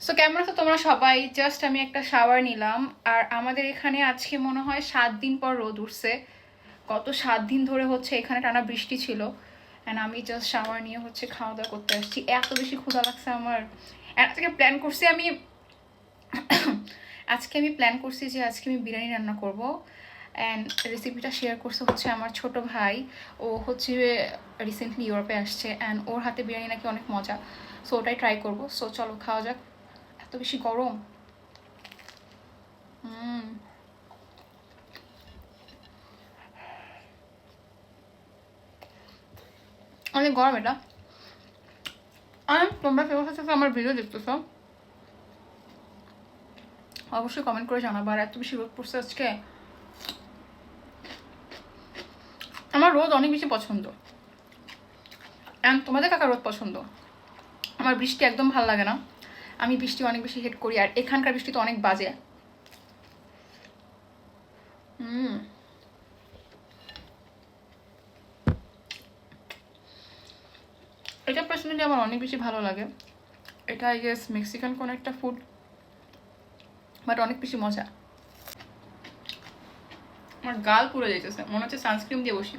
So কেমন আছো তোমরা সবাই? জাস্ট আমি একটা শাওয়ার নিলাম। আর আমাদের এখানে আজকে মনে হয় 7 দিন পর রোদ উঠছে। গত 7 দিন ধরে হচ্ছে এখানে টানা বৃষ্টি ছিল। অ্যান্ড আমি জাস্ট শাওয়ার নিয়ে হচ্ছে খাওয়া দাওয়া করতে আসছি। এত বেশি ক্ষুধা লাগছে আমার। আজকে প্ল্যান করছি আমি প্ল্যান করছি যে আজকে আমি বিরিয়ানি রান্না করব। অ্যান্ড রেসিপিটা শেয়ার করছে হচ্ছে আমার ছোট ভাই। ও হচ্ছে রিসেন্টলি ইউরোপে আসছে, অ্যান্ড ওর হাতে বিরিয়ানি নাকি অনেক মজা। সো ওটাই ট্রাই করবো। সো চলো খাওয়া যাক। এত বেশি গরম। অনেক গরম এটা। আর তোমরা কেউ সাথে আমার ভিডিও দেখতেছো, অবশ্যই কমেন্ট করে জানাবো। আর এত বেশি রোদ পড়ছে আজকে। আমার রোদ অনেক বেশি পছন্দ। অ্যান্ড তোমাদের কাকা রোদ পছন্দ? আমার বৃষ্টি একদম ভালো লাগে না। আমি বৃষ্টি অনেক বেশি হেট করি। আর এখানকার বৃষ্টি তো অনেক বাজে। এটা পার্সোনালি আমার অনেক বেশি ভালো লাগে। এটা আই গেস মেক্সিকান কোনো একটা ফুড, বাট অনেক বেশি মজা। আমার গাল পুড়ে যাইতেছে, মনে হচ্ছে সানস্ক্রিন দিয়ে বসি।